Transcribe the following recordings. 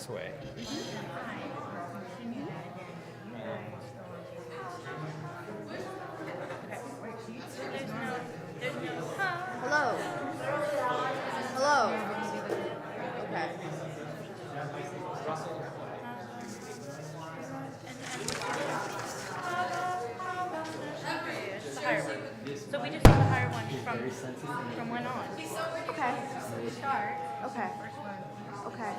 this way. Hello. Hello. Okay. The higher one. So we just do the higher one from when on. Okay. Start. Okay. Okay.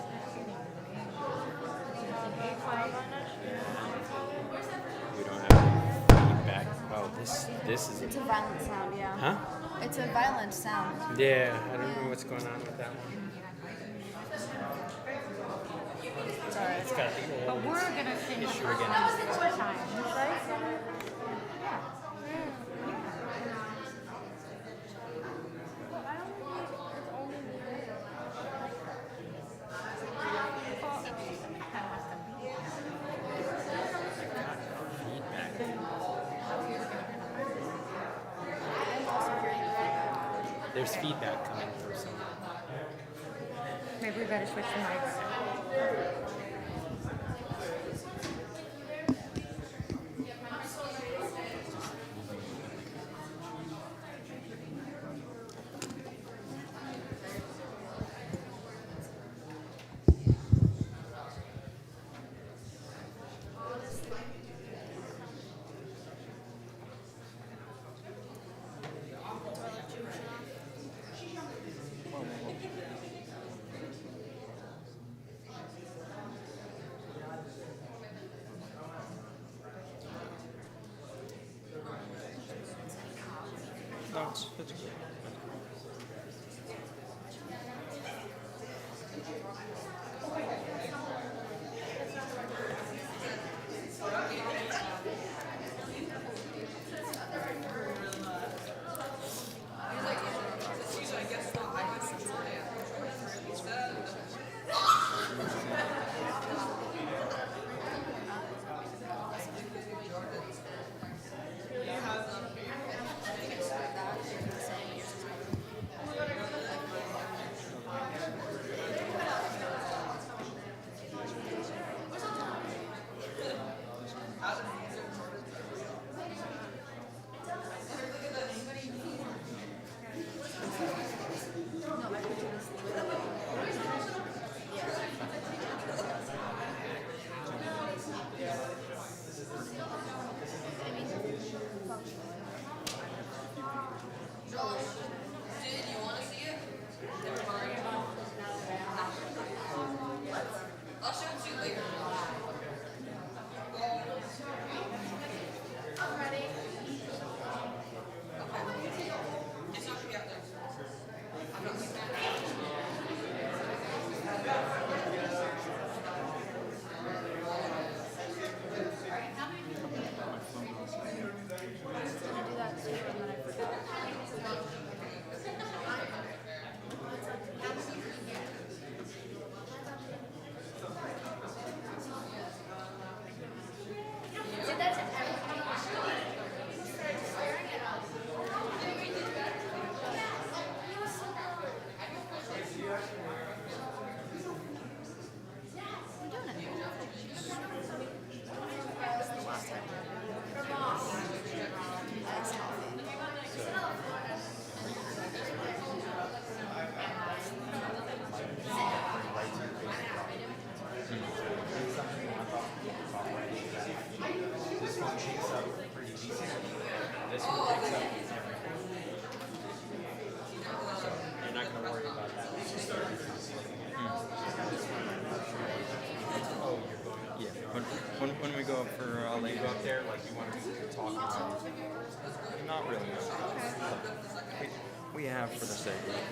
We don't have feedback. Oh, this is It's a violent sound, yeah. Huh? It's a violent sound. Yeah, I don't know what's going on with that one. Sorry. It's got But we're gonna finish issue again. time, right? There's feedback coming from somewhere. Maybe we better switch the mics. No, it's good. This one picks up everything. So you're not going to worry about that. Oh, you're going up. Yeah. When we go up for Lego up there, like you want to be talking about it. Not really. We have for the sake of it.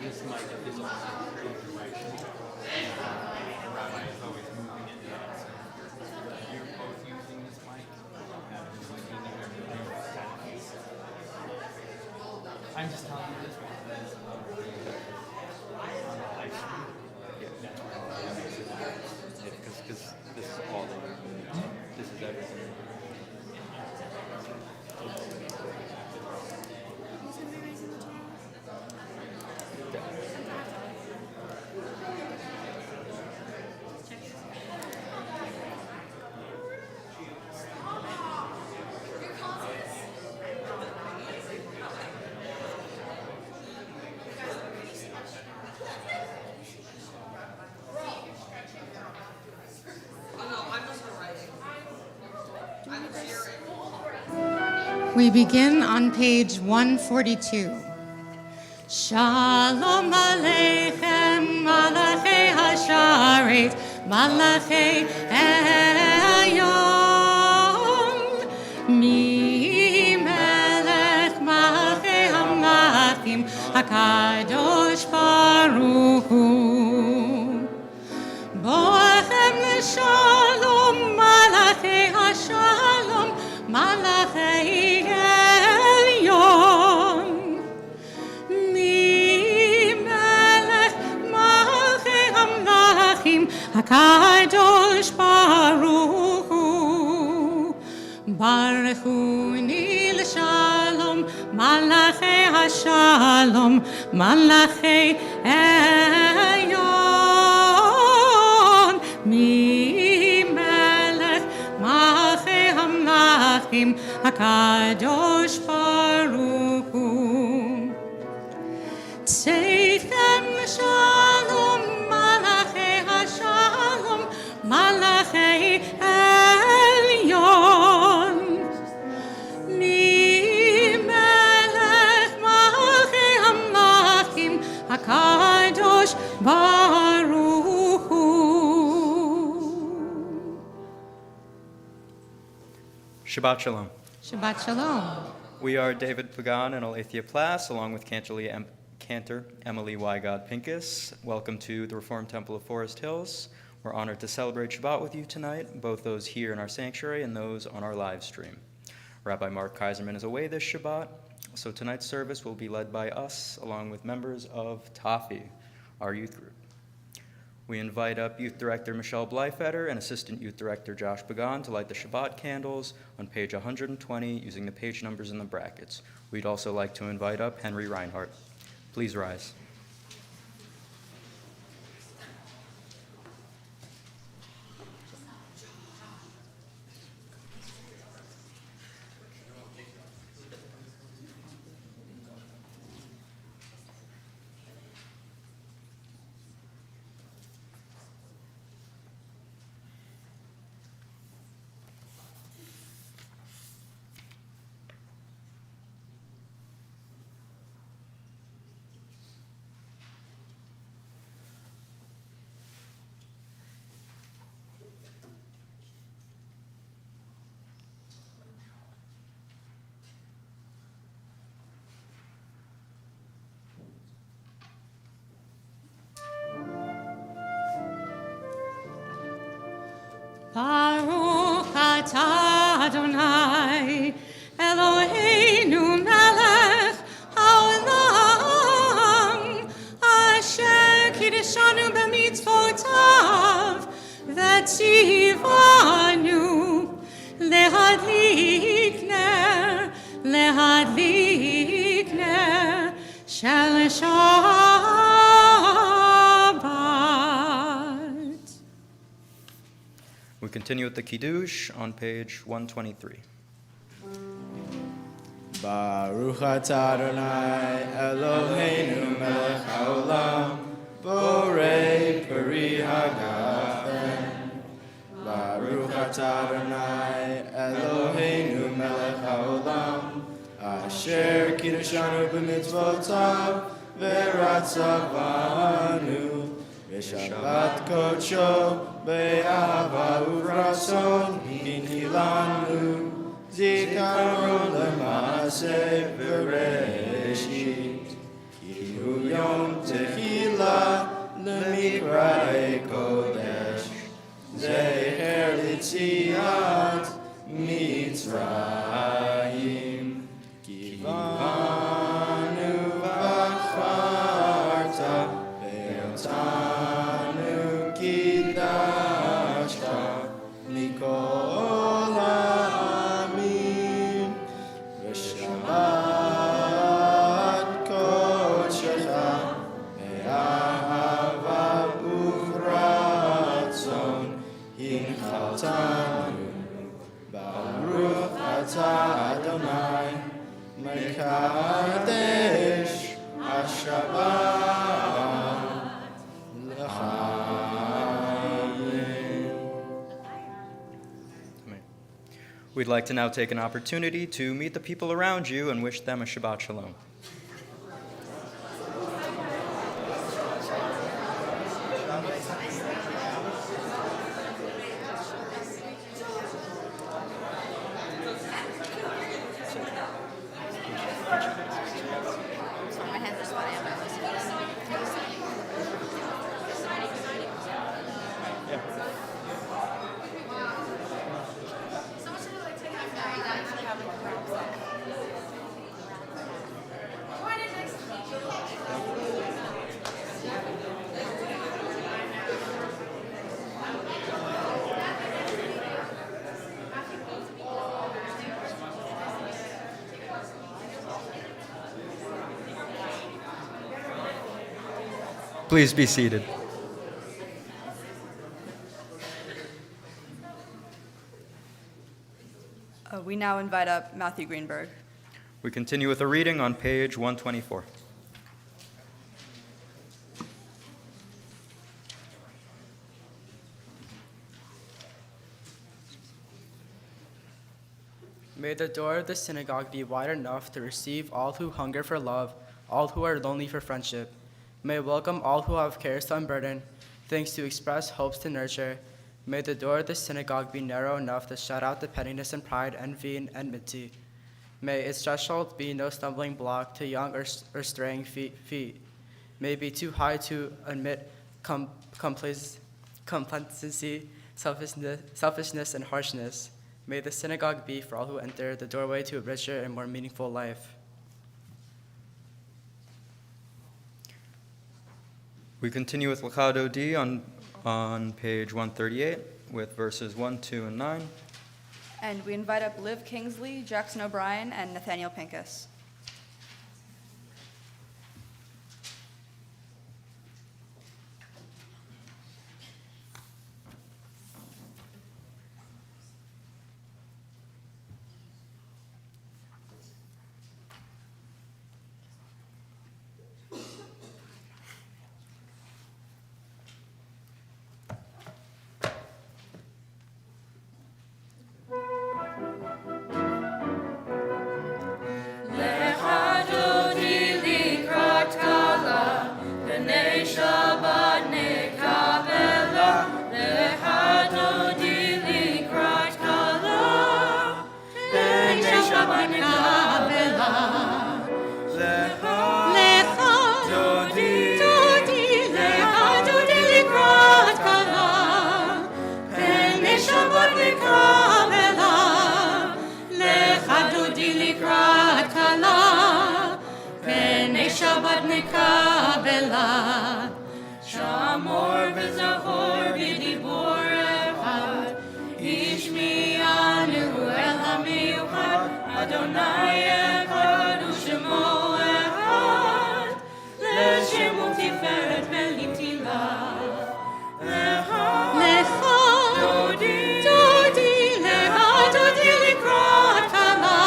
This mic is also pretty direction. Rabbi is always moving it. So you're both using this mic. I'm just telling you this one. Yeah, because this is all they use. This is everything. We begin on page 142. Shalom Aleichem, Malachei Hasharet, Malachei Elyon, Mi Melech Malachei HaMlachim, HaKadosh Baruch Hu. Boachem L'Shalom, Malachei HaShalom, Malachei Elyon. HaKadosh Baruch Hu, Baruchuni l'Shalom, Malachei HaShalom, Malachei Elyon, Mi Melech Malachei HaMlachim, HaKadosh Baruch Hu. Teichem Shalom, Malachei Elyon, Mi Melech Malachei HaMlachim, HaKadosh Baruch Hu. Shabbat Shalom. Shabbat Shalom. We are David Pagan and Alethea Plass, along with Cantor Emily Wygod Pincus. Welcome to the Reformed Temple of Forest Hills. We're honored to celebrate Shabbat with you tonight, both those here in our sanctuary and those on our live stream. Rabbi Mark Kaiserman is away this Shabbat, so tonight's service will be led by us, along with members of ToFHY, our youth group. We invite up Youth Director Michelle Bleifetter and Assistant Youth Director Josh Pagan to light the Shabbat candles on page 120 using the page numbers in the brackets. We'd also like to invite up Henry Reinhardt. Please rise. Baruch atah Adonai, Eloheinu melech haolam, asher kiddushanu b'mitzvotav, v'tzivanu lehadlik ner shel Shabbat. We continue with the Kiddush on page 123. Baruch atah Adonai Eloheinu melech haolam borei peri hagafen. Baruch atah Adonai Eloheinu melech haolam asher kiddushanu b'mitzvotav v'ratzavanu v'shabbat kodsho be'ahava uvratzon hinchilanu zikaron l'maaseh v'reshit kihu yom tehila l'mikra'ei kodesh zeher l'tziat mitzrayim kivanu v'acharta ve'otanu kidashta mikol ha'amim v'shabbat kodshecha be'ahava uvratzon hinchaltanu Baruch atah Adonai mekadesh hashabbat l'chaim. Amen. We'd like to now take an opportunity to meet the people around you and wish them a Shabbat Shalom. My hands are sweaty. Please be seated. We now invite up Matthew Greenberg. We continue with a reading on page 124. May the door of the synagogue be wide enough to receive all who hunger for love, all who are lonely for friendship. May it welcome all who have cares to unburden, things to express, hopes to nurture. May the door of the synagogue be narrow enough to shut out the pettiness and pride, envy and enmity. May its threshold be no stumbling block to young or straying feet. May it be too high to admit complacency, selfishness, and harshness. May the synagogue be, for all who enter, the doorway to a richer and more meaningful life. We continue with Lachado D on page 138 with verses 1, 2, and 9. And we invite up Liv Kingsley, Jackson O'Brien, and Nathaniel Pincus. Shabbat nekabela, Shamor v'zachor v'dibor echad, Ishmi'anu el ha'miyuchad, Adonai echad u'shemo echad, L'shem u'tiferet v'litila, Lecha Dodi Lecha Dodi likrat kala,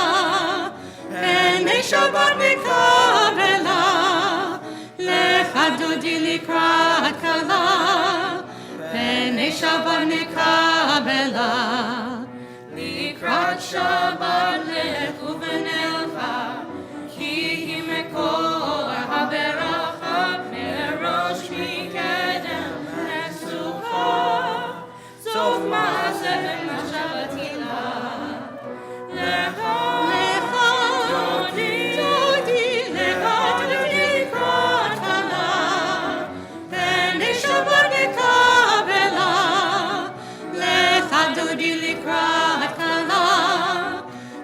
V'nei Shabbat nekabela, Dodi likrat kala, V'nei Shabbat nekabela. Likrat Shabbat lechu v'nelcha, Ki hi mekor haberacha, Merosh mikedem lesucha, Sof ma'aseh v'machshav tila. Lecha Dodi Lecha Dodi likrat kala, V'nei Shabbat nekabela, Lecha Dodi likrat kala,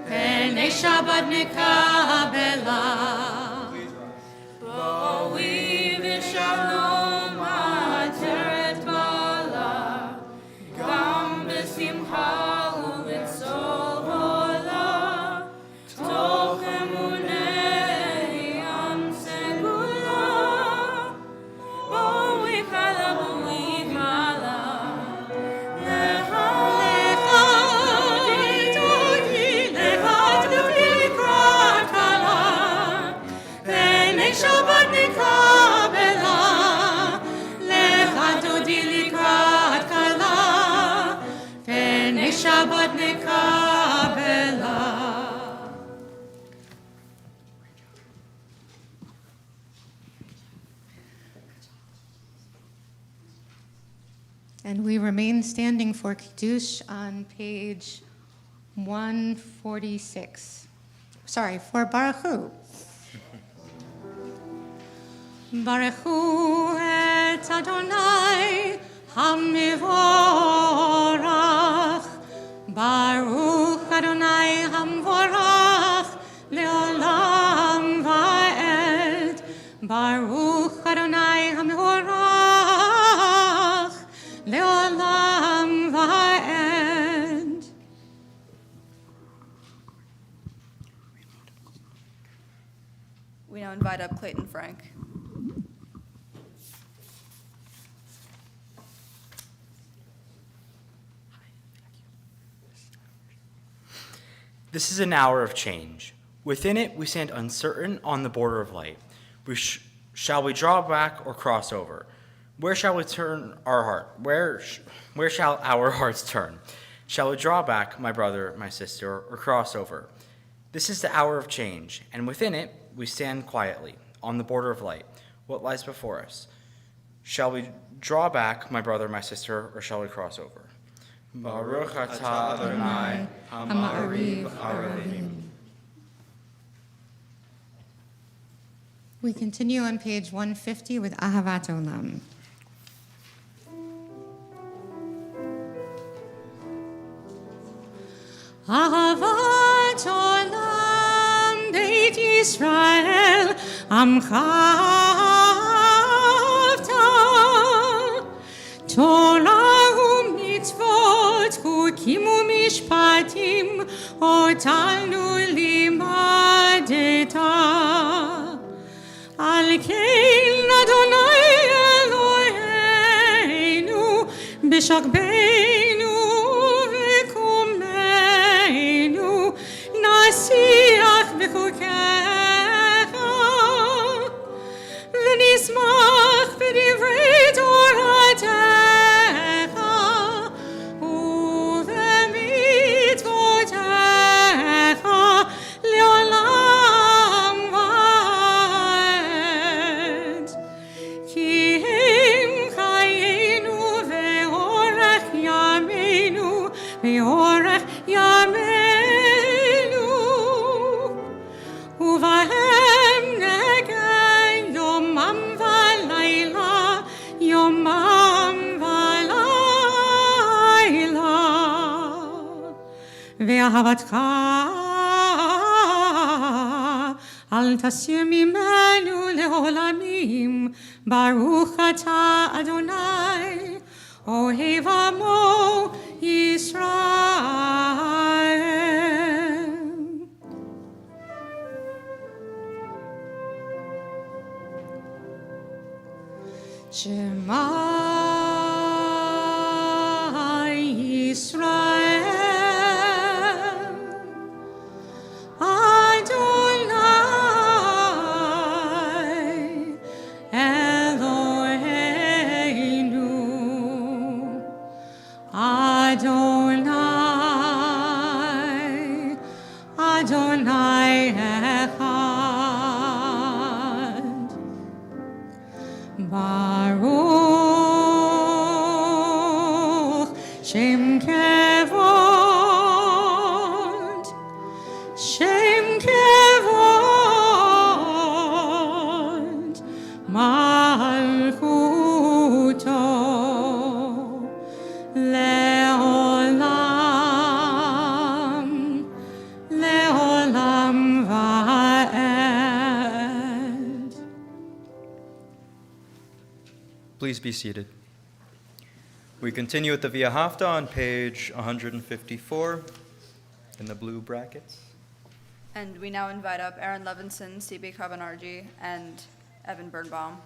V'nei Shabbat nekabela. Boi v'shalom ha'ateret bala, Gam b'simcha u'b'tzol hola, Toch emunei am segula, Boi kala, Lecha Dodi likrat kala, V'nei Shabbat nekabela, Lecha Dodi likrat kala, V'nei Shabbat nekabela. And we remain standing for Kiddush on page 146. Sorry, for Baruch Hu. Baruch Hu et Adonai HaMivorach. Baruch Adonai HaMvorach le'olam va'ed. Baruch Adonai HaMvorach le'olam va'ed. We now invite up Clayton Frank. This is an hour of change. Within it, we stand uncertain on the border of light. Shall we draw back or cross over? Where shall we turn our heart? Where shall our hearts turn? Shall we draw back, my brother, my sister, or cross over? This is the hour of change, and within it, we stand quietly on the border of light. What lies before us? Shall we draw back, my brother, my sister, or shall we cross over? Baruch atah Adonai, Ha'ma'ariv Aravim. We continue on page 150 with Ahavat Olam. Ahavat Olam Beit Yisrael Amcha Avta Torah u'mitzvot Chukim u'mishpatim Otanu limadeta Al kein Adonai Eloheinu b'shakbeinu v'kumeinu nasiach b'chukecha v'nismach b'divrei Toratecha u'v'mitzvotecha le'olam va'ed ki hem chayenu ve'orech yameinu ve'orech yameinu uvahem negen yomam v'layla yomam v'layla ve'ahavatcha al tasir mimenu le'olamim Baruch atah Adonai ohev amo Yisrael. Shema Yisrael Adonai Eloheinu Adonai Adonai Echad Baruch Shem Kevod Shem Kevod Malchuto Leolam Leolam Va'ed. Please be seated. We continue with the Via Hafta on page 154 in the blue brackets. And we now invite up Aaron Levinson, CB Kavanarji, and Evan Birnbaum.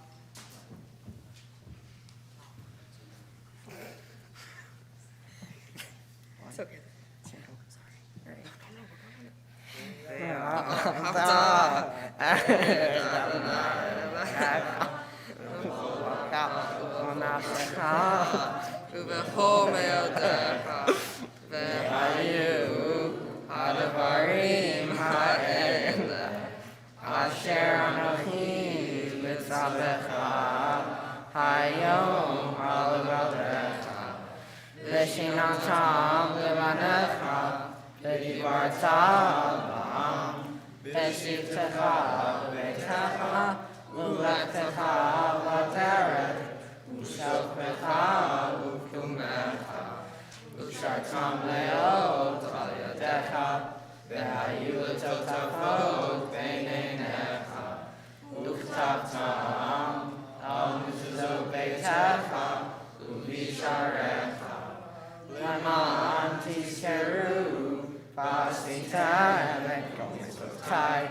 It's okay. ובכל מאודיך, והיו הדברים האלה, אשר אנוכי מצווך היום על עבדיך, Am levanecha, v'dibarta ba'am, v'shivtecha b'beitecha, u'lechtecha b'derech, u'shofecha u'kumecha, u'shartam leot al yadecha, v'hayu l'totafot b'neinecha, u'chtavtam al mezuzot beitecha, u'bisharecha, l'man tizkeru, v'asita emekom mitzvotai,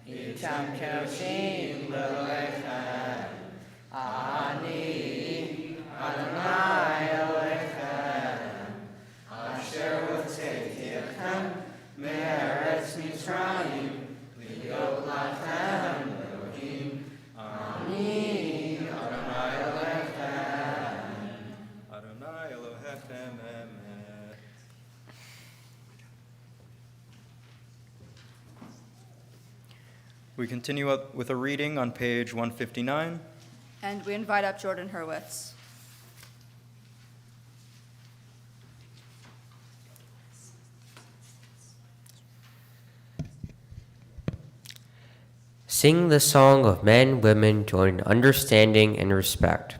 itam kedoshim l'lechem. Ani Adonai Elohechem, asher hotzeitiechem me'eretz Mitzrayim, liot lachem Elohim. Ani Adonai Elohechem. Adonai Elohechem emet. We continue up with a reading on page 159. And we invite up Jordan Hurwitz. Sing the song of men, women, joining understanding and respect.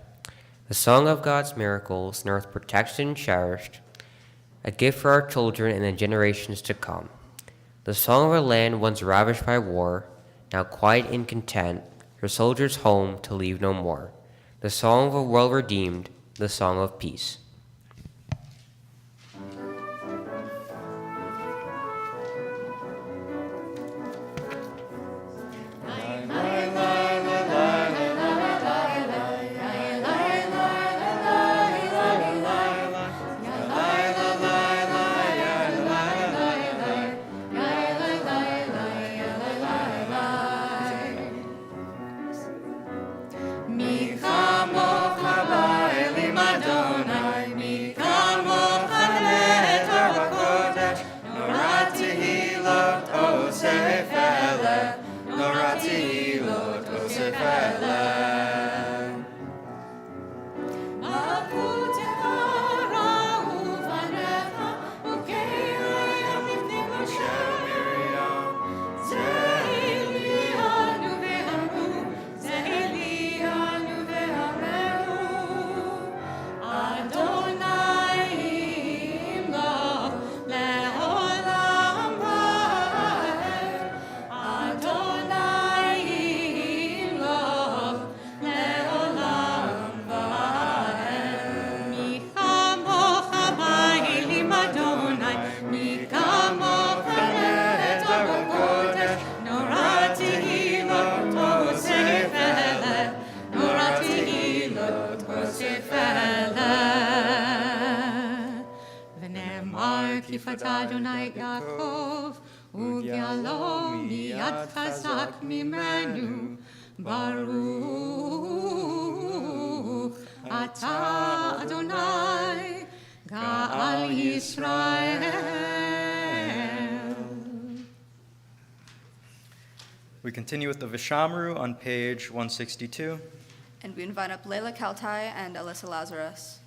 The song of God's miracles and earth protected and cherished, a gift for our children and the generations to come. The song of a land once ravished by war, now quiet and content, her soldiers home to leave no more. The song of a world redeemed, the song of peace. Adonai Yaakov, Ugyalo miyad chazak mimenu, Baruch Ata Adonai, Ga'al Yisrael. We continue with the Vishamru on page 162. And we invite up Layla Kaltai and Alyssa Lazarus.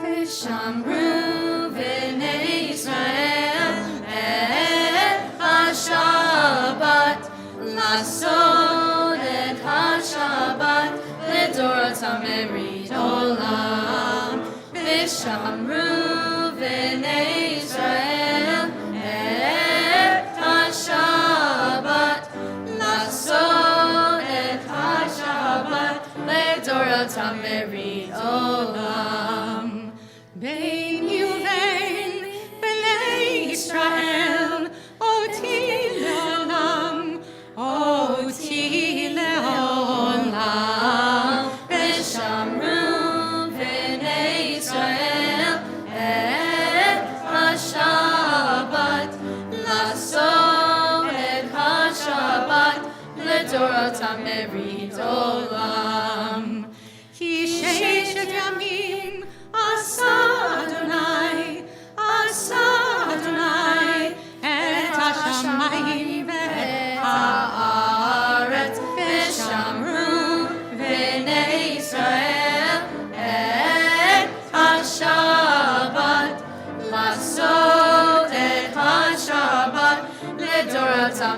Vishamru v'nei Yisrael et ha-Shabbat, lasod et ha-Shabbat l'dorotam merit olam. Vishamru v'nei Yisrael et ha-Shabbat, lasod et ha-Shabbat l'dorotam merit olam. Bein Yuvein, B'nei Yisrael, Oti le'olam, Oti le'olam. Vishamru v'nei Yisrael et ha-Shabbat, lasod et ha-Shabbat l'dorotam merit olam. Ki sheshet yamim, Asa Adonai, Asa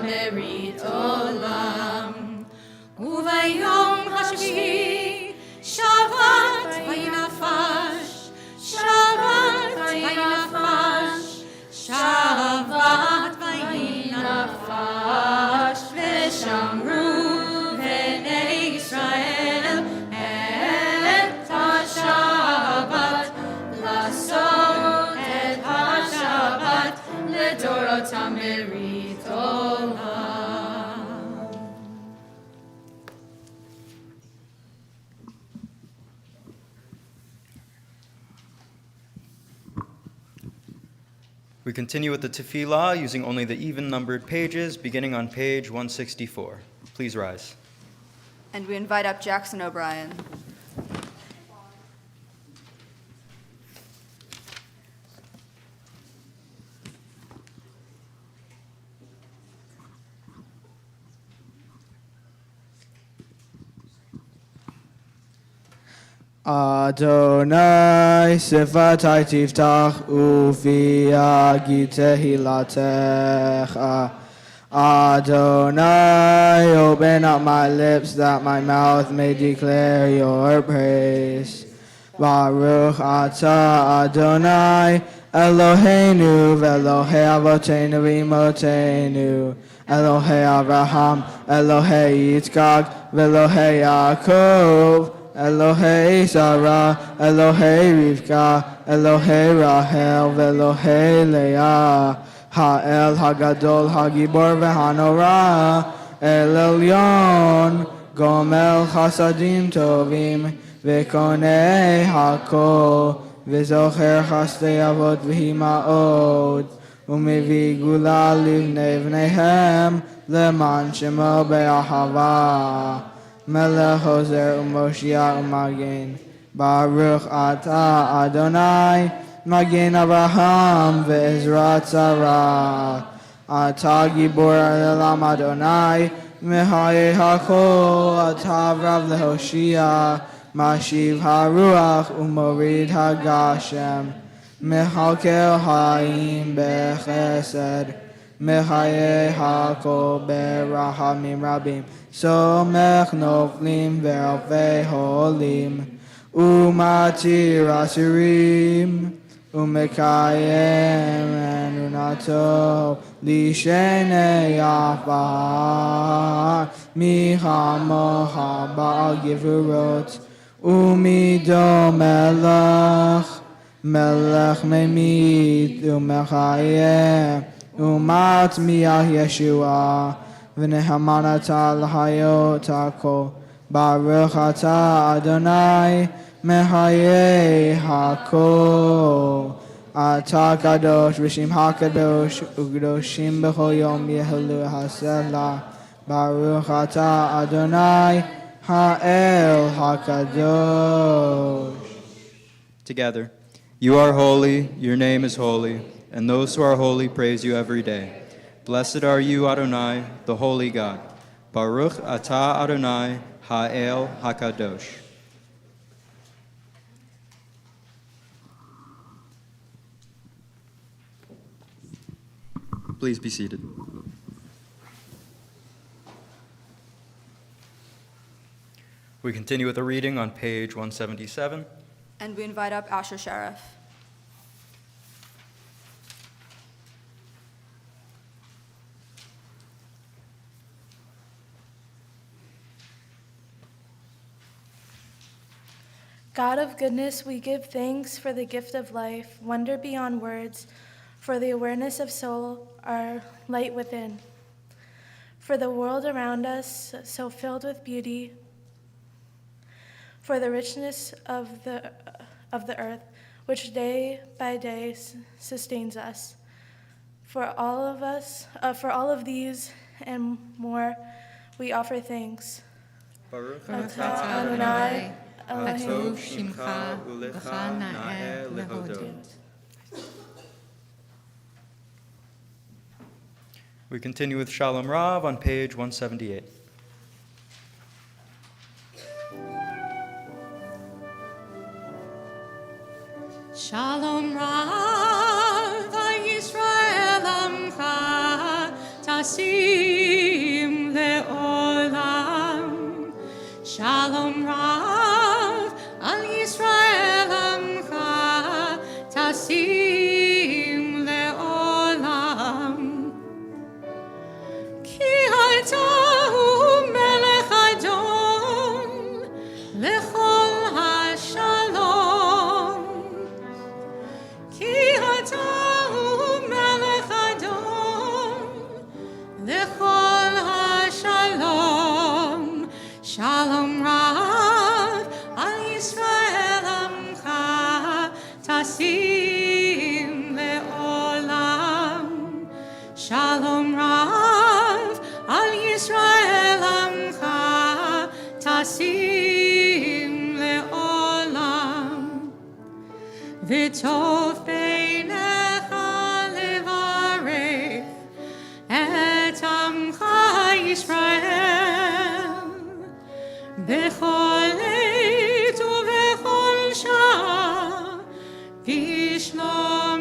merit olam. Uvayom hashvi, Shabbat vayinafash, Shabbat vayinafash, Shabbat vayinafash, v'shamru b'nei Yisrael et ha-Shabbat, lasot et ha-Shabbat, לדורותם ברית עולם. We continue with the tefillah using only the even-numbered pages, beginning on page 164. Please rise. And we invite up Jackson O'Brien. Adonai sifatai tiftach ufi yagi tehilatecha. Adonai, open up my lips that my mouth may declare your praise. Baruch atah Adonai Eloheinu ve'Elohei avotenu v'imotenu, Elohei Abraham, Elohei Yitzchak, ve'Elohei Yaakov, Elohei Sarah, Elohei Rivka, Elohei Rahel, ve'Elohei Leah, Ha'el Hagadol Hagibor ve'Hanora, El Elyon, Gomel Chasadim Tovim, ve'Konei Hakol, ve'Zocher Chasdei Avot v'Himaod, u'mevi gula livnei v'neihem, leman shemo be'ahava. Melech Hoser u'Moshiach u'Magen, Baruch atah Adonai, Magen Avraham ve'Ezrat Sarah. Atah Gibor Elam Adonai, Mehayeh HaKol, Atah Rav leHoshia, Mashiv HaRuach u'Morid HaGashem, Mehalkel Ha'im beChesed, Mehayeh HaKol beRahamim Rabim, Somech Noflim ve'Alfei Holim, Umatir Asirim, Umekayem Enunato, Lishenei Afar, Mihamoha Ba'al Givurot, Umido Melech, Melech Memit, Umechayem, Umat Miah Yeshua, V'nehamanata l'hayot hakol, Baruch atah Adonai, Mehayeh hakol. Atah kadosh v'shim hakadosh, u'kadoshim b'chol yom yehelu haselah. Baruch atah Adonai, ha'el hakadosh. Together, you are holy, your name is holy, and those who are holy praise you every day. Blessed are you, Adonai, the holy God. Baruch atah Adonai, ha'el hakadosh. Please be seated. We continue with a reading on page 177. And we invite up Asher Sheriff. God of goodness, we give thanks for the gift of life, wonder beyond words, for the awareness of soul, our light within, for the world around us so filled with beauty, for the richness of the earth, which day by day sustains us. For all of these and more, we offer thanks. Baruch atah Adonai, Hatov Shimcha Ulecha Na'eh Lehodot. We continue with Shalom Rav on page 178. Shalom Rav Yisrael Amcha Tasi Shalom Rav al Yisrael Amcha Tasim le'olam V'tov beinecha levarech et Amcha Yisrael Bechol עת ובכל שעה בשלומך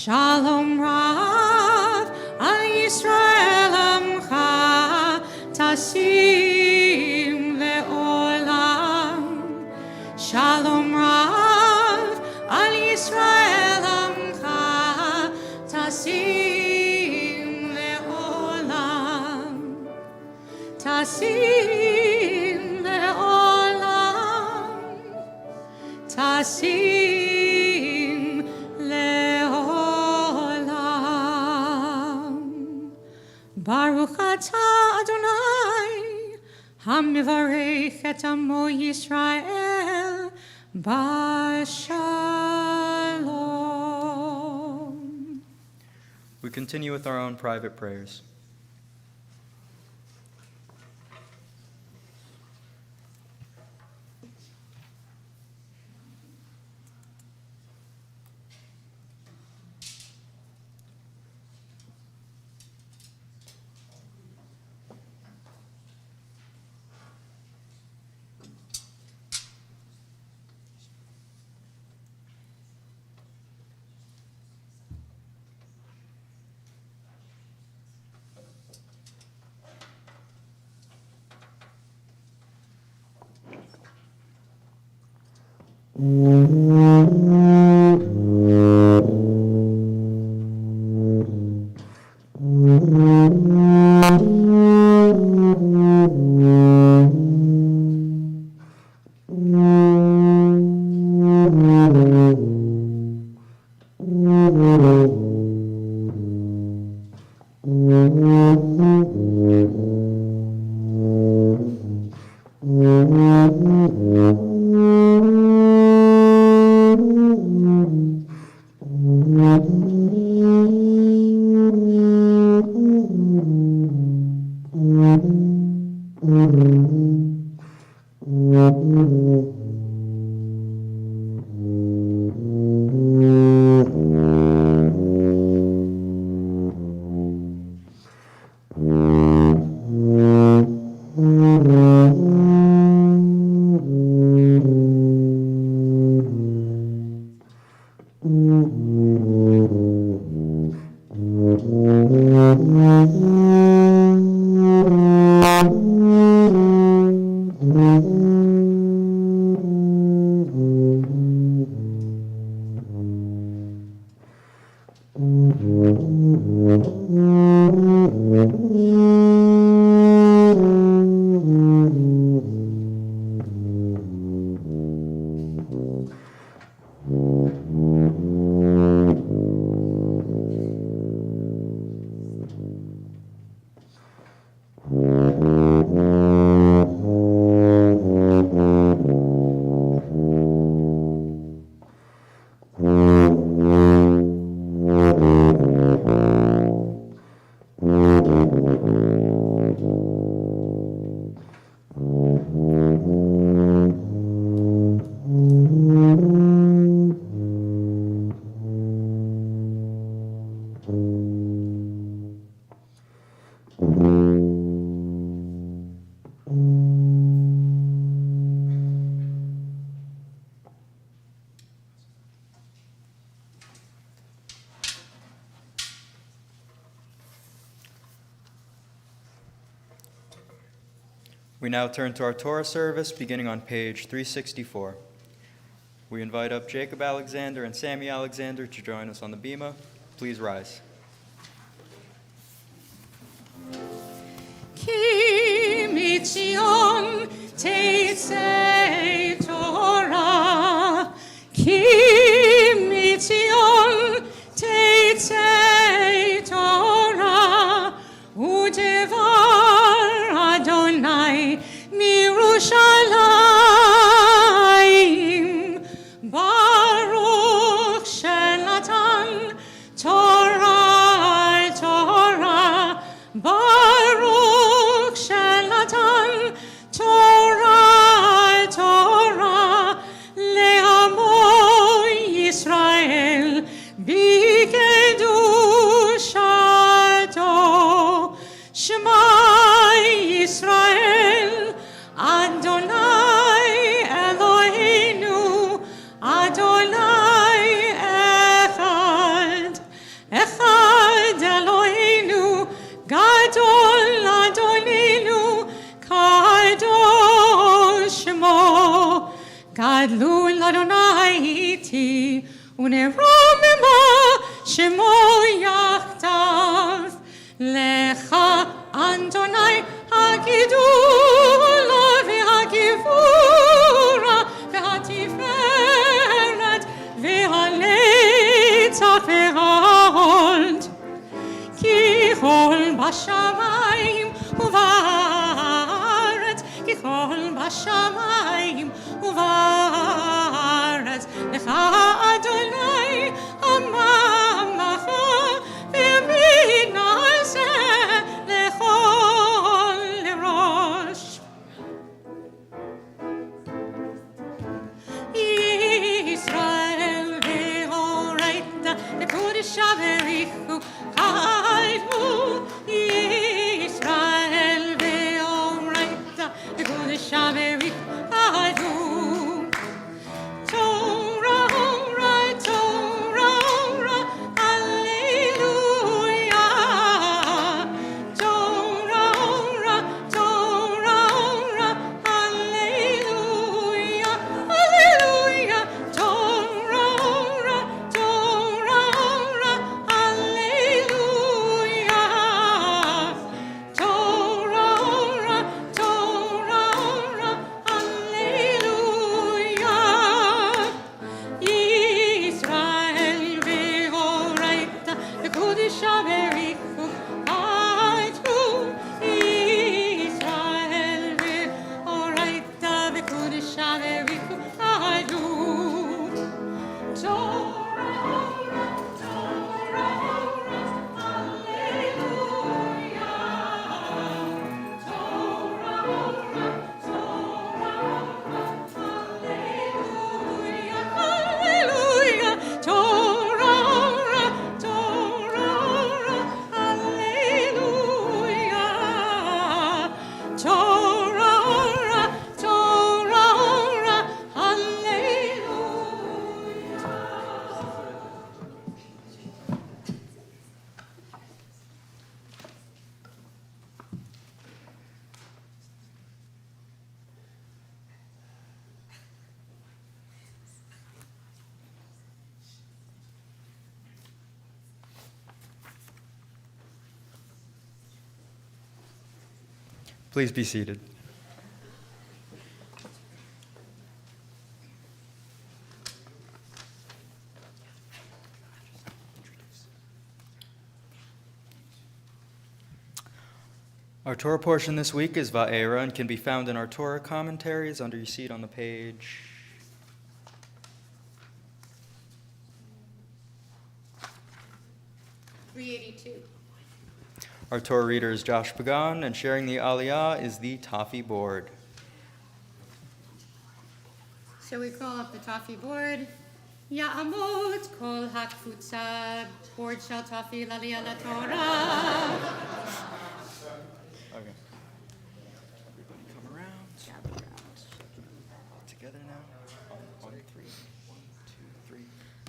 Shalom Rav al Yisrael Amcha Tasim le'olam Shalom Rav al Yisrael Amcha Tasim le'olam Tasim le'olam Tasim le'olam Baruch atah Adonai Hamivarech et amo Yisrael Bashalom. We continue with our own private prayers. We now turn to our Torah service, beginning on page 364. We invite up Jacob Alexander and Sammy Alexander to join us on the bima. Please rise. Ki mitzion teitzei Torah, ki mitzion teitzei Torah, udevar Adonai mirushalayim, Baruch Shem Israel bikedushado. Shema Yisrael Adonai Eloheinu Adonai Echad. Echad Eloheinu Gadol Adonenu Kadosh Shmo. Gadlu Adonai iti uneromema Shemo yachtav. Lecha Adonai hagidula v'hagivura v'hatiferet v'haletzach v'hahod. Ki chol b'shamayim uvaretz, ki chol b'shamayim uvaretz. Lecha Adonai amamacha v'minaseh lechol rosh. Yisrael ve'oraita v'kodesh averichu kaidu. Yisrael ve'oraita v'kodesh averichu kaidu. Torah, Torah, Torah, Alleluia. Torah, Torah, Alleluia, Alleluia. Torah, Torah, Alleluia. Torah, Torah, Alleluia. Yisrael ve'oraita v'kodesh averichu kaidu. Yisrael ve'oraita v'kodesh averichu kaidu. Torah, Torah, Alleluia. Alleluia, Torah, Torah, Alleluia. Torah, Torah, Please be seated. Our Torah portion this week is Va'era and can be found in our Torah commentaries under your seat on the page. Our Torah reader is Josh Pagan, and sharing the Aliyah is the ToFHY board. Shall we call up the ToFHY board? Ya'amot kol hakfutza, board shall ToFHY l'Aliyah LaTorah. Okay. Everybody come around. Together now. On three. 1, 2, 3.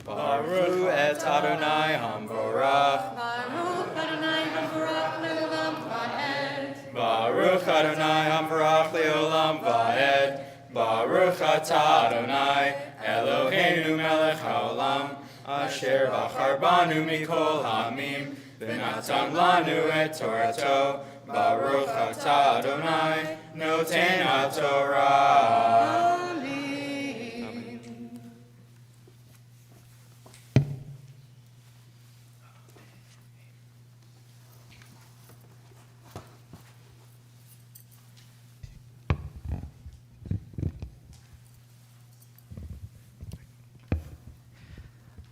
Baruch et Adonai Hamvorach. Baruch Adonai Hamvorach le'olam va'ed. Baruch Adonai Hamvorach le'olam va'ed. Baruch atah Adonai Eloheinu melech haolam asher bachar banu mikol hamim v'natan lanu et Torato. Baruch atah Adonai noten haTorah.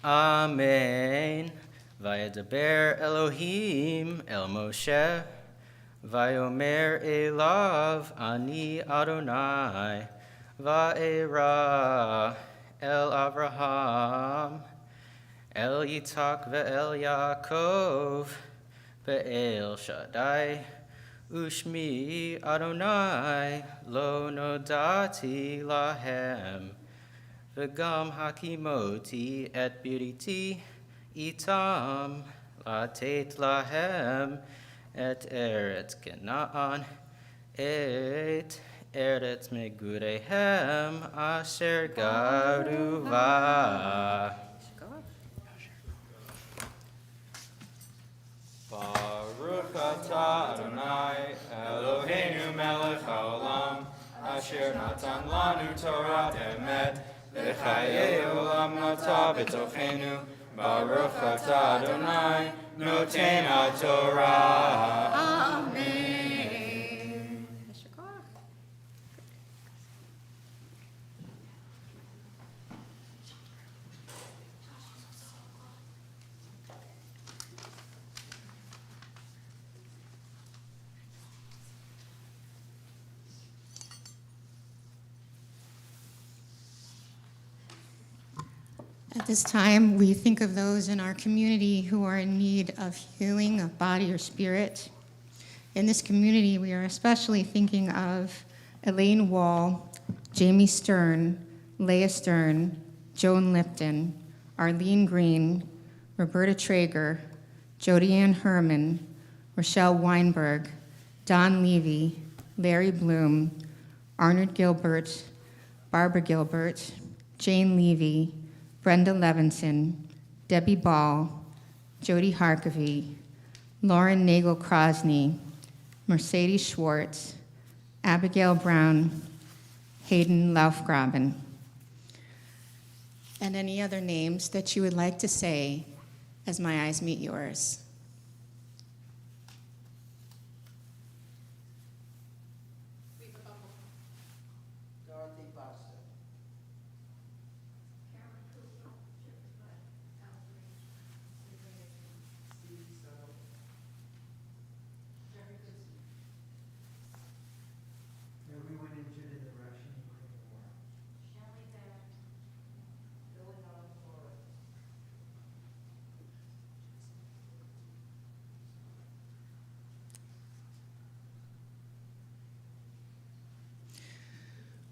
Amen. Vayedaber Elohim el Moshe, Vayomer elav ani Adonai, Va'era El Avraham, El Yitzhak ve'el Yaakov, ve'el Shaddai, Ushmi Adonai, lo nodati lahem, v'gam hakimoti et biriti itam, latet lahem, et eretz Canaan, et eretz megurehem, asher garuva. Baruch atah Adonai Eloheinu melech haolam asher natan lanu Torah emet v'chayei olam nata b'tochenu Baruch atah Adonai noten haTorah. Amen. At this time, we think of those in our community who are in need of healing of body or spirit. In this community, we are especially thinking of Elaine Wall, Jamie Stern, Leah Stern, Joan Lipton, Arlene Green, Roberta Traeger, Jody Ann Herman, Rochelle Weinberg, Don Levy, Larry Bloom, Arnold Gilbert, Barbara Gilbert, Jane Levy, Brenda Levinson, Debbie Ball, Jody Harkavy, Lauren Nagel-Crosney, Mercedes Schwartz, Abigail Brown, Hayden Laufgraben, and any other names that you would like to say as my eyes meet yours.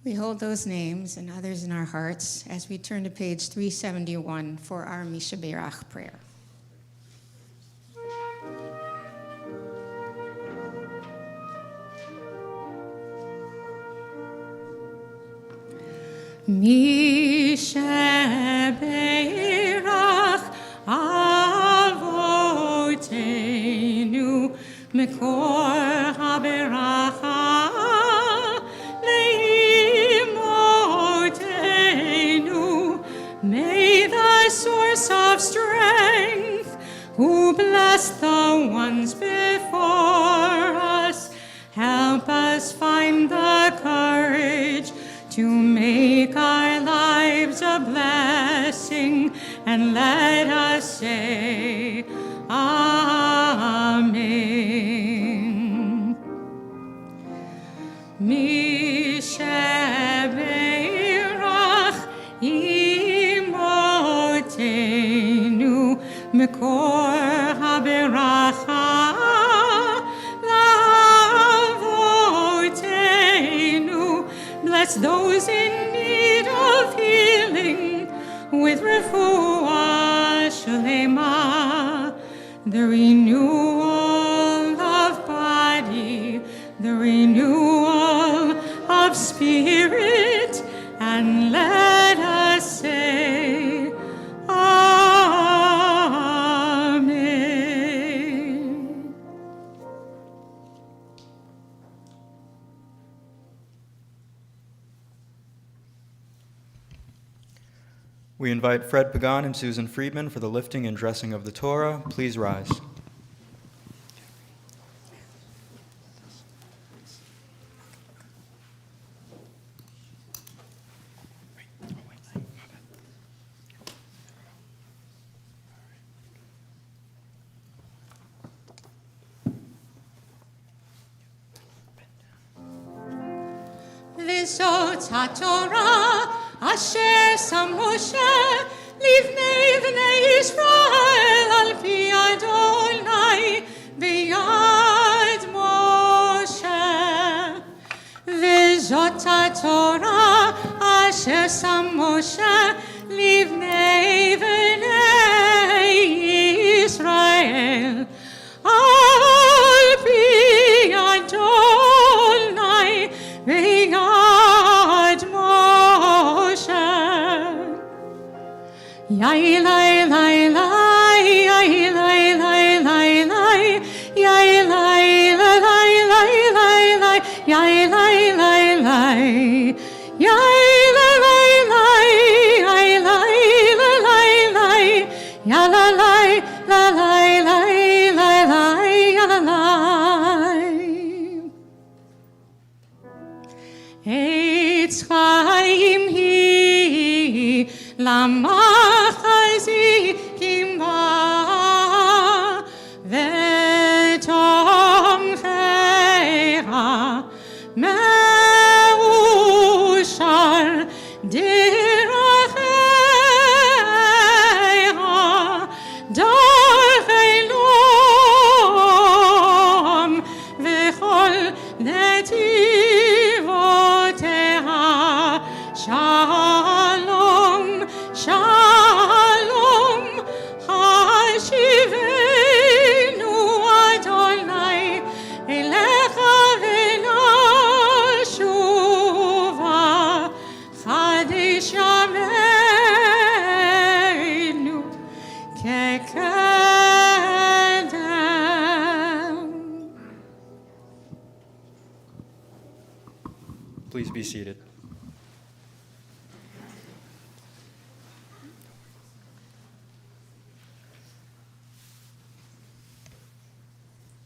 We hold those names and others in our hearts as we turn to page 371 for our Misha Berach prayer. Misha Berach Avotenu Mekor HaBeracha May the source of strength, who blessed the ones before us, help us find the courage to make our lives a blessing, and let us say, Amen. Misheberach imotenu mekor haberacha lavotenu. Bless those in need of healing with refuah shalema, the renewal of body, the renewal of spirit, and let us say, Amen. We invite Fred Pagan and Susan Friedman for the lifting and dressing of the Torah. Please rise. V'zot haTorah אשר שם משה לבני בני ישראל על פי אדוני ביד משה. וזאת התורה אשר שם משה לבני בני ישראל על פי אדוני ביד משה. יאי לי לי לי יאי לי לי לי לי יאי לי לי לי לי לי יאי לי לי לי יאי לי לי לי יאי לי לי לי יא לה לי לה לי לי לי לי יא לה לי. עץ חיים היא למחזיקים בה ותומכיה מאושר דרכיה דרכי נועם וכל נתיבותיה שלום שלום השיבנו אדוני אליך ונשובה חדש ימינו כקדם. Please be seated.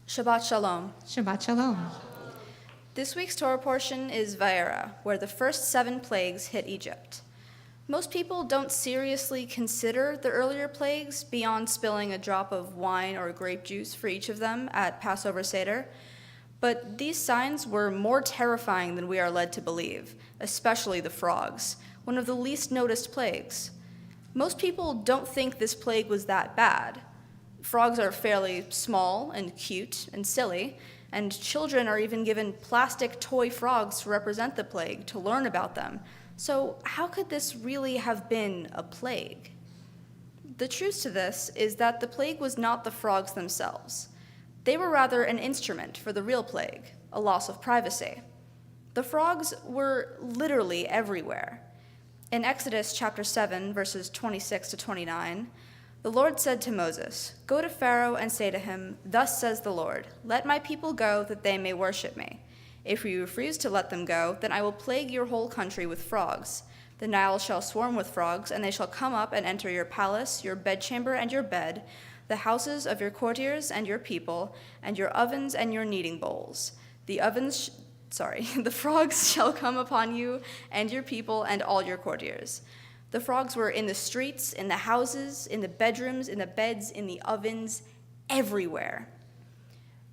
Shabbat Shalom. Shabbat Shalom. This week's Torah portion is Vayera, where the first 7 plagues hit Egypt. Most people don't seriously consider the earlier plagues beyond spilling a drop of wine or grape juice for each of them at Passover Seder, but these signs were more terrifying than we are led to believe, especially the frogs, one of the least noticed plagues. Most people don't think this plague was that bad. Frogs are fairly small and cute and silly, and children are even given plastic toy frogs to represent the plague, to learn about them. So how could this really have been a plague? The truth to this is that the plague was not the frogs themselves. They were rather an instrument for the real plague, a loss of privacy. The frogs were literally everywhere. In Exodus chapter 7, verses 26 to 29, the Lord said to Moses, "Go to Pharaoh and say to him, 'Thus says the Lord, let my people go that they may worship me. If you refuse to let them go, then I will plague your whole country with frogs. The Nile shall swarm with frogs, and they shall come up and enter your palace, your bedchamber and your bed, the houses of your courtiers and your people, and your ovens and your kneading bowls. The frogs shall come upon you and your people and all your courtiers.'" The frogs were in the streets, in the houses, in the bedrooms, in the beds, in the ovens, everywhere.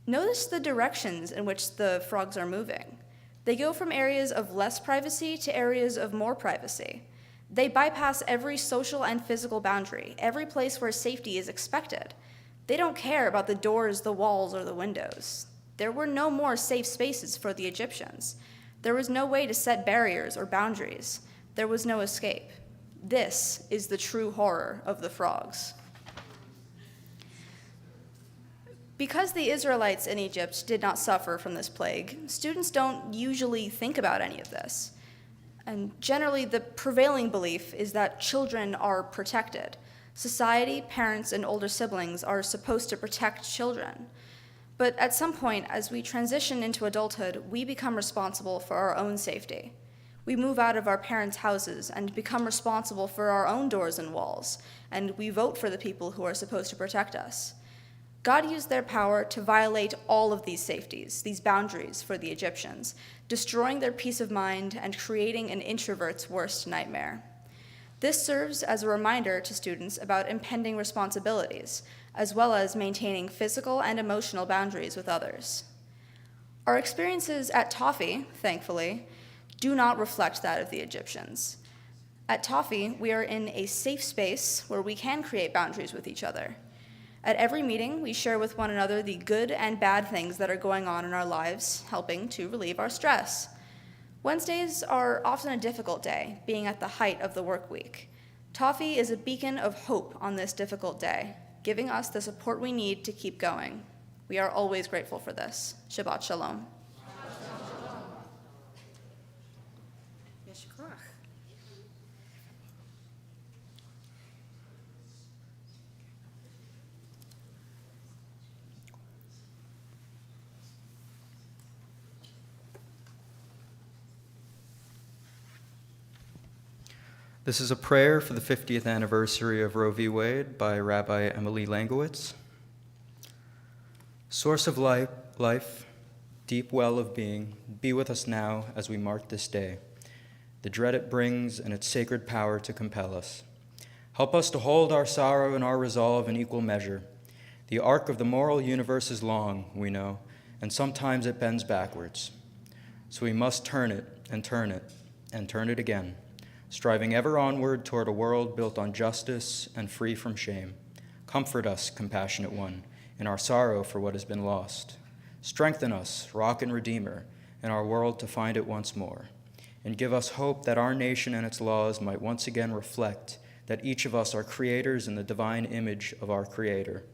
Notice the directions in which the frogs are moving. They go from areas of less privacy to areas of more privacy. They bypass every social and physical boundary, every place where safety is expected. They don't care about the doors, the walls, or the windows. There were no more safe spaces for the Egyptians. There was no way to set barriers or boundaries. There was no escape. This is the true horror of the frogs. Because the Israelites in Egypt did not suffer from this plague, students don't usually think about any of this. And generally, the prevailing belief is that children are protected. Society, parents, and older siblings are supposed to protect children. But at some point, as we transition into adulthood, we become responsible for our own safety. We move out of our parents' houses and become responsible for our own doors and walls, and we vote for the people who are supposed to protect us. God used their power to violate all of these safeties, these boundaries for the Egyptians, destroying their peace of mind and creating an introvert's worst nightmare. This serves as a reminder to students about impending responsibilities, as well as maintaining physical and emotional boundaries with others. Our experiences at ToFHY, thankfully, do not reflect that of the Egyptians. At ToFHY, we are in a safe space where we can create boundaries with each other. At every meeting, we share with one another the good and bad things that are going on in our lives, helping to relieve our stress. Wednesdays are often a difficult day, being at the height of the work week. ToFHY is a beacon of hope on this difficult day, giving us the support we need to keep going. We are always grateful for this. Shabbat Shalom. This is a prayer for the 50th anniversary of Roe v. Wade by Rabbi Emily Langowitz. Source of life, deep well of being, be with us now as we mark this day, the dread it brings and its sacred power to compel us. Help us to hold our sorrow and our resolve in equal measure. The arc of the moral universe is long, we know, and sometimes it bends backwards. So we must turn it and turn it and turn it again, striving ever onward toward a world built on justice and free from shame. Comfort us, compassionate one, in our sorrow for what has been lost. Strengthen us, rock and redeemer, in our world to find it once more. And give us hope that our nation and its laws might once again reflect that each of us are creators in the divine image of our Creator,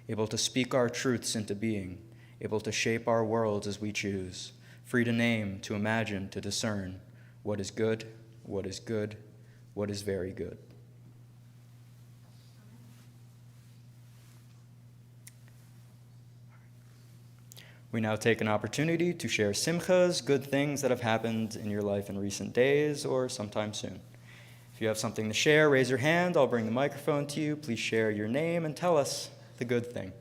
able to speak our truths into being, able to shape our worlds as we choose, free to name, to imagine, to discern what is good, what is good, what is very good. We now take an opportunity to share simchas, good things that have happened in your life in recent days or sometime soon. If you have something to share, raise your hand. I'll bring the microphone to you. Please share your name and tell us the good thing.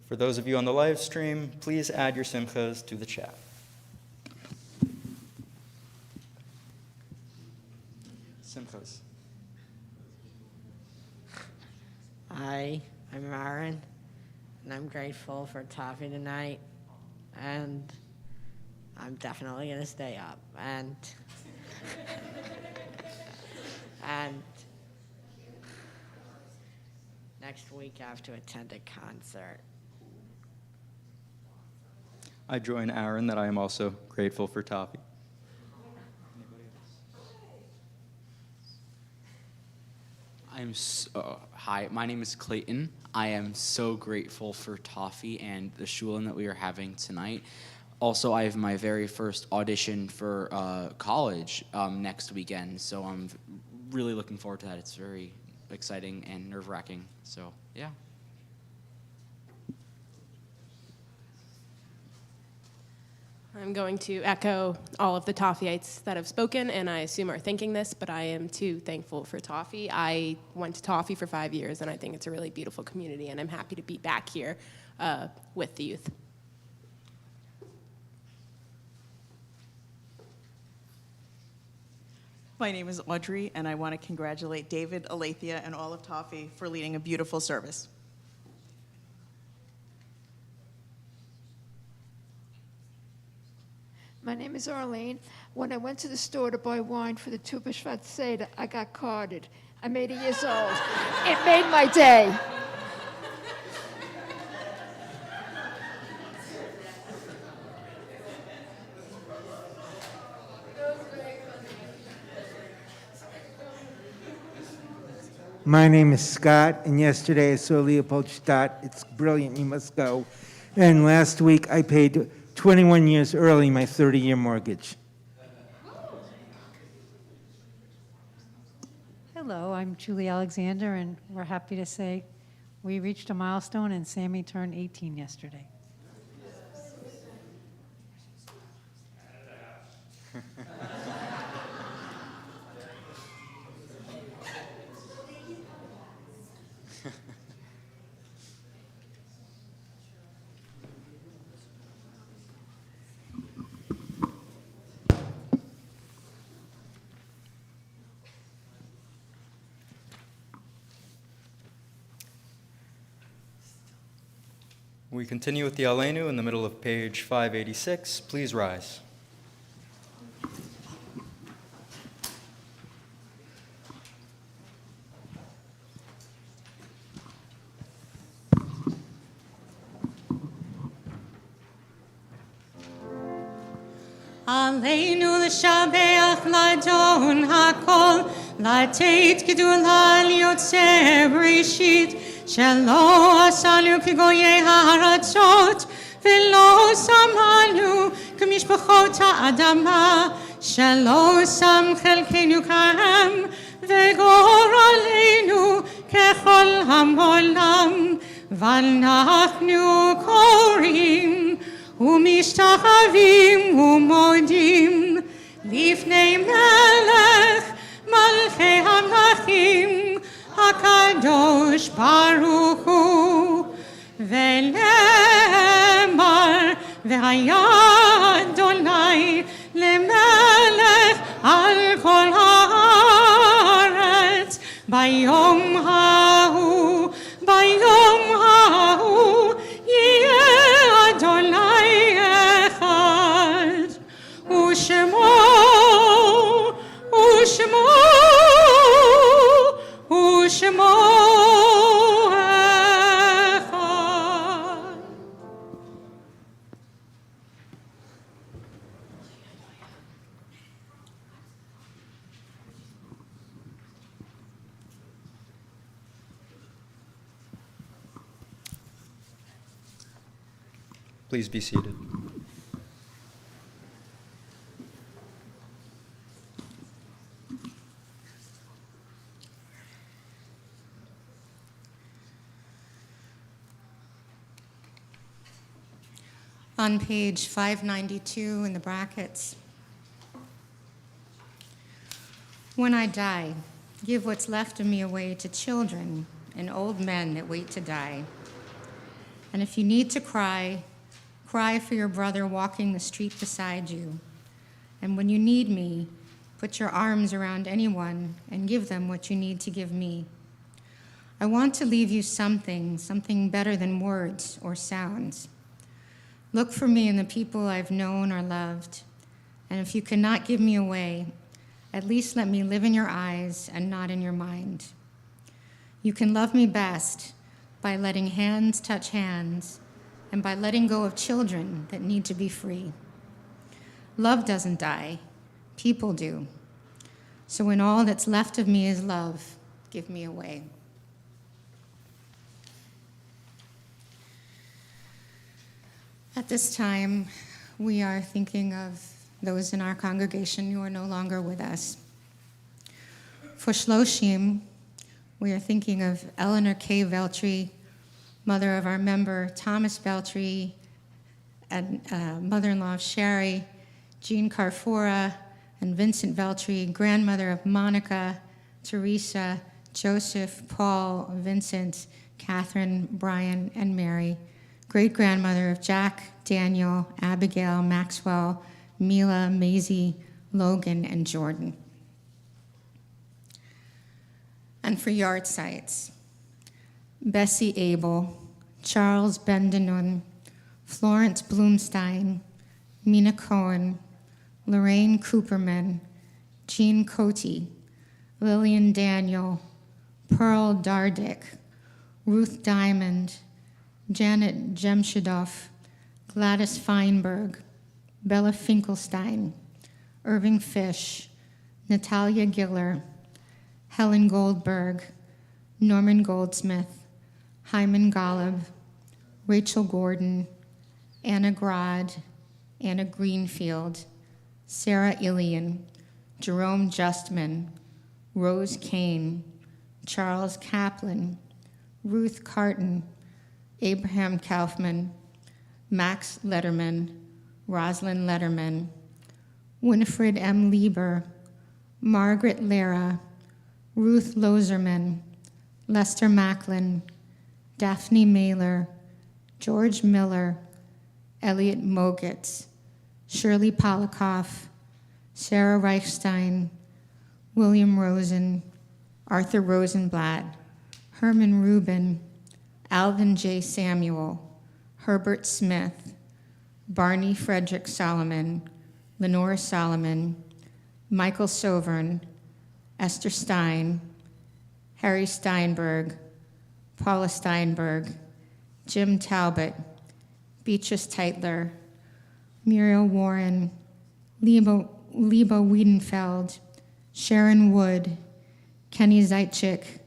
For those of you on the live stream, please add your simchas to the chat. Simchas. Hi, I'm Aaron, and I'm grateful for ToFHY tonight, and I'm definitely going to stay up, and next week I have to attend a concert. I join Aaron that I am also grateful for ToFHY. Hi, my name is Clayton. I am so grateful for ToFHY and the shulin that we are having tonight. Also, I have my very first audition for college next weekend, so I'm really looking forward to that. It's very exciting and nerve-wracking, so yeah. I'm going to echo all of the ToFHYites that have spoken, and I assume are thinking this, but I am too thankful for ToFHY. I went to ToFHY for 5 years, and I think it's a really beautiful community, and I'm happy to be back here with the youth. My name is Audrey, and I want to congratulate David, Alethea, and all of ToFHY for leading a beautiful service. My name is Arlene. When I went to the store to buy wine for the Tu B'Shvat Seder, I got carded. I'm 80 years old. It made my day. My name is Scott, and yesterday I saw Leopoldstadt. It's brilliant, you must go. And last week I paid 21 years early my 30-year mortgage. Hello, I'm Julie Alexander, and we're happy to say we reached a milestone, and Sammy turned 18 yesterday. We continue with the Aleinu in the middle of page 586. Please rise. עלינו לשבח לדון הכל, לתת גדולה ליוצר בראשית, שלא עשנו כגויי הארצות, ולא שמנו כמשפחות האדמה, שלא שם חלקנו כהם, וגורלנו ככל העולם, ואנחנו קוראים ומשתחווים ומודים לפני מלך מלכי המלכים הקדוש ברוך הוא, ונאמר והיה אדוני למלך על כל הארץ ביום ההוא, ביום ההוא יהיה אדוני אחד, ושמו אחד. Please be seated. On page 592 in the brackets. When I die, give what's left of me away to children and old men that wait to die. And if you need to cry, cry for your brother walking the street beside you. And when you need me, put your arms around anyone and give them what you need to give me. I want to leave you something better than words or sounds. Look for me in the people I've known or loved, and if you cannot give me away, at least let me live in your eyes and not in your mind. You can love me best by letting hands touch hands and by letting go of children that need to be free. Love doesn't die, people do. So when all that's left of me is love, give me away. At this time, we are thinking of those in our congregation who are no longer with us. For Shloshim, we are thinking of Eleanor K. Veltri, mother of our member Thomas Veltri, and mother-in-law of Sherry, Jean Carfora, and Vincent Veltri, grandmother of Monica, Teresa, Joseph, Paul, Vincent, Catherine, Brian, and Mary, great-grandmother of Jack, Daniel, Abigail, Maxwell, Mila, Maisie, Logan, and Jordan. And for yard sites, Bessie Abel, Charles Bendenun, Florence Blumstein, Mina Cohen, Lorraine Cooperman, Jean Cote, Lillian Daniel, Pearl Dardick, Ruth Diamond, Janet Jemshadoff, Gladys Feinberg, Bella Finkelstein, Irving Fish, Natalia Giller, Helen Goldberg, Norman Goldsmith, Hyman Golub, Rachel Gordon, Anna Grad, Anna Greenfield, Sarah Ilian, Jerome Justman, Rose Kane, Charles Kaplan, Ruth Carton, Abraham Kaufman, Max Letterman, Rosalind Letterman, Winifred M. Lieber, Margaret Lara, Ruth Loserman, Lester Macklin, Daphne Mailer, George Miller, Elliot Mogitz, Shirley Polikoff, Sarah Reichstein, William Rosen, Arthur Rosenblatt, Herman Rubin, Alvin J. Samuel, Herbert Smith, Barney Frederick Solomon, Lenora Solomon, Michael Sovern, Esther Stein, Harry Steinberg, Paula Steinberg, Jim Talbot, Beatrice Teitler, Muriel Warren, Libo Wiedenfeld, Sharon Wood, Kenny Zaitchik,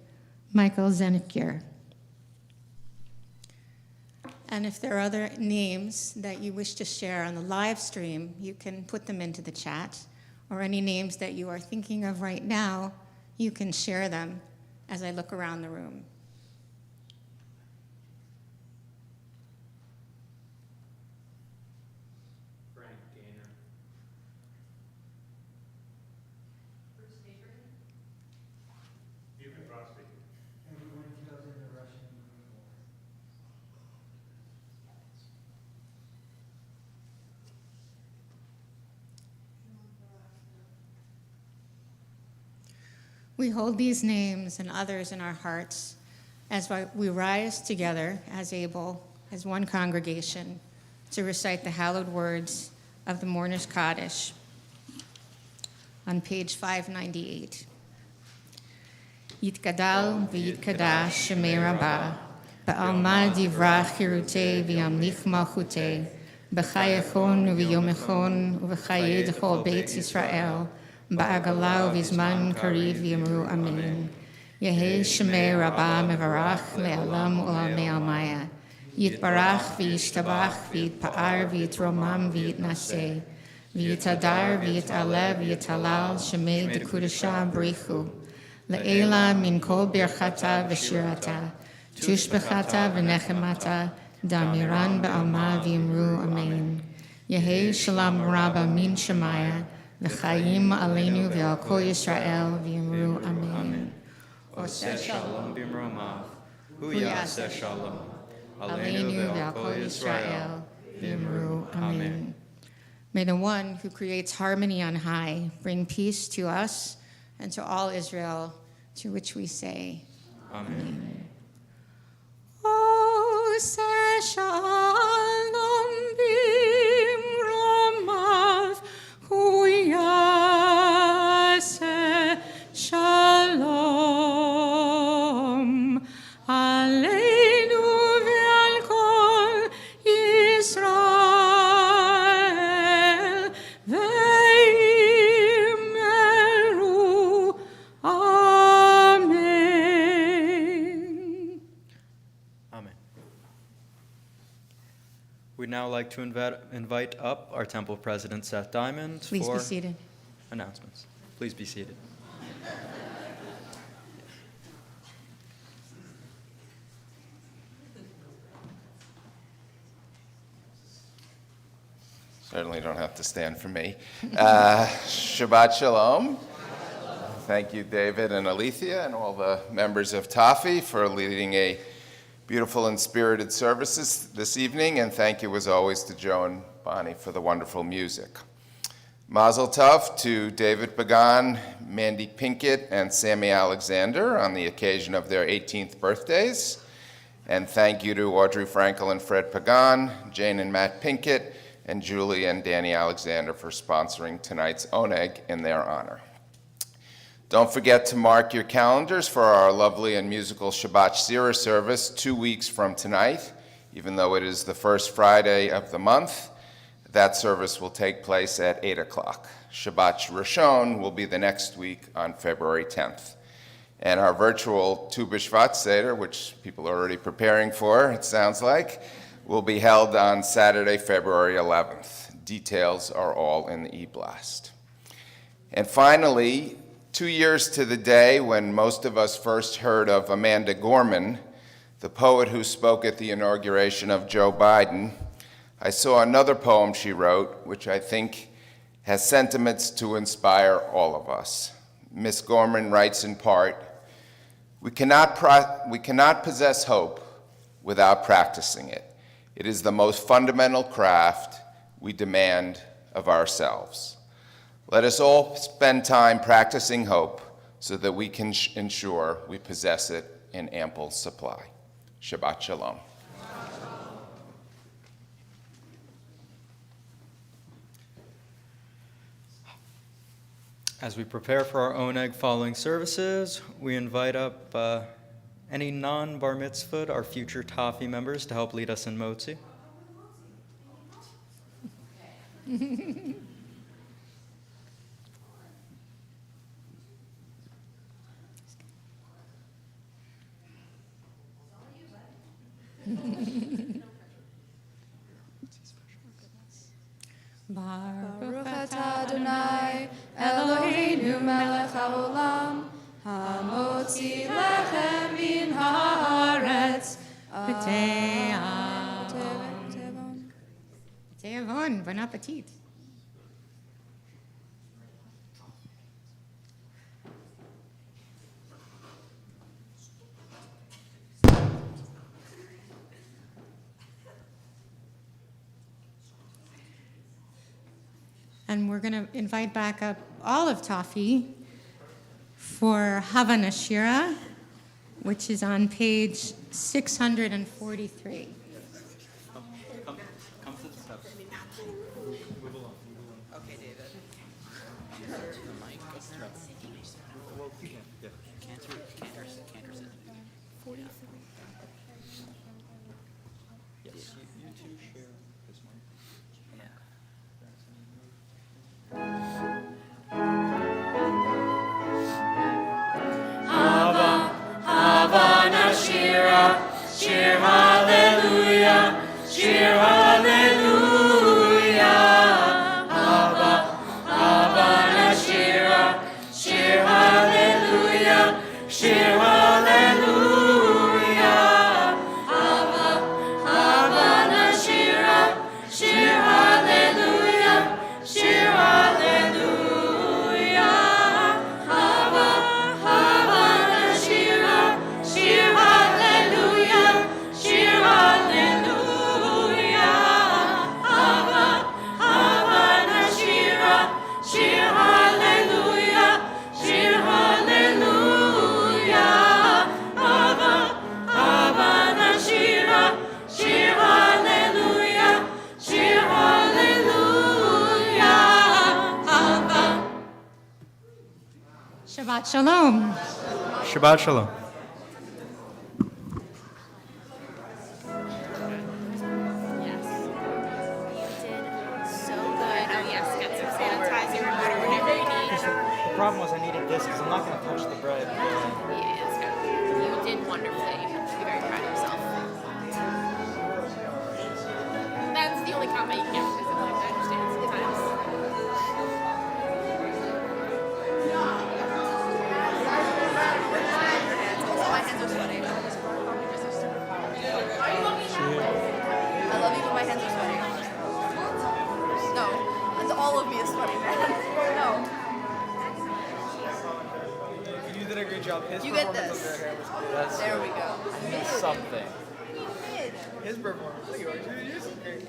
Michael Zenikier. And if there are other names that you wish to share on the live stream, you can put them into the chat, or any names that you are thinking of right now, you can share them as I look around the room. Frank Gaynor. You can cross speak. Everyone killed in the Russian We hold these names and others in our hearts as we rise together as able, as one congregation, to recite the hallowed words of the Mourner's Kaddish on page 598. Yitkadal v'yitkadash shemei Rabbah, ba'alma divrach hirutei v'yamlich malchutei, b'chayachon v'yomechon v'chayed chol beit Yisrael, ba'agalau v'zman kariv v'yamru amen. Yehei shemei Rabbah mevarach le'alam u'lamei almaya. Yitbarach v'yishtabach v'yitpa'ar v'yitromam v'yitnaseh. V'yitadar v'yitaleh v'yitalal shemei dekudasha brichu. Le'ela min kol birchata v'shirata. Tushbechata v'nechemata. Damiran ba'alma v'yimru amen. Yehei shalom rabba min shemaya. L'chaim aleinu v'al kol Yisrael v'yimru amen. Oseh shalom b'mromav, hu yaseh shalom. Aleinu v'al kol Yisrael v'yimru amen. May the one who creates harmony on high bring peace to us and to all Israel, to which we say, Amen. Oseh shalom b'mromav, hu yaseh shalom. Aleinu v'al kol Yisrael v'yimru amen. Amen. We'd now like to invite up our temple president, Seth Diamond, Please for be seated. announcements. Please be seated. Certainly don't have to stand for me. Shabbat Shalom. Thank you, David and Alethea, and all the members of ToFHY for leading a beautiful and spirited services this evening. And thank you, as always, to Joe and Bonnie for the wonderful music. Mazel Tov to David Pagan, Mandy Pinkett, and Sammy Alexander on the occasion of their 18th birthdays. And thank you to Audrey Frankel and Fred Pagan, Jane and Matt Pinkett, and Julie and Danny Alexander for sponsoring tonight's Oneg in their honor. Don't forget to mark your calendars for our lovely and musical Shabbat Sira service 2 weeks from tonight. Even though it is the first Friday of the month, that service will take place at 8 o'clock. Shabbat Rishon will be the next week on February 10th. And our virtual Tu B'Shvat Seder, which people are already preparing for, it sounds like, will be held on Saturday, February 11th. Details are all in the e-blast. And finally, 2 years to the day when most of us first heard of Amanda Gorman, the poet who spoke at the inauguration of Joe Biden, I saw another poem she wrote, which I think has sentiments to inspire all of us. Miss Gorman writes in part, we cannot possess hope without practicing it. It is the most fundamental craft we demand of ourselves. Let us all spend time practicing hope so that we can ensure we possess it in ample supply. Shabbat Shalom. As we prepare for our Oneg following services, we invite up any non-bar mitzvah, our future ToFHY members, to help lead us in Motzi. Baruch atah Adonai, Eloheinu melech haolam, hamotzi lechem min haaretz. Teavon, bon appetit. And we're going to invite back up all of ToFHY for Havana Shira, which is on page 643. Come to the steps. Move along. Okay, David. To the mic. Well, you can. Yeah. Cantor said. 43. Yes. You two share this one. Yeah. Havana Shira, Shir Hallelujah, Shir Hallelujah. Havana Shira, Shir Hallelujah, Shir Hallelujah. Havana Shira, Shir Hallelujah, Shir Hallelujah. Havana Shira, Shir Hallelujah, Shir Hallelujah. Havana Shira, Shir Hallelujah, Shir Hallelujah. Havana Shira, Shir Hallelujah, Shir Hallelujah. Shabbat Shalom. Shabbat Shalom. So good. Oh yes, get some sanitizer and water, whatever you need. The problem was I needed this because I'm not going to touch the bread. Yes, you did wonderfully. You should be very proud of yourself. That's the only comment you can get from this in life. I understand sometimes. My hands are sweating. I love you, but my hands are sweating. No, all of me is sweating, man. No. You did a great job. His You get performance this. of your hair was good. There we go. Something. His performance. Look at yours. Yours is great.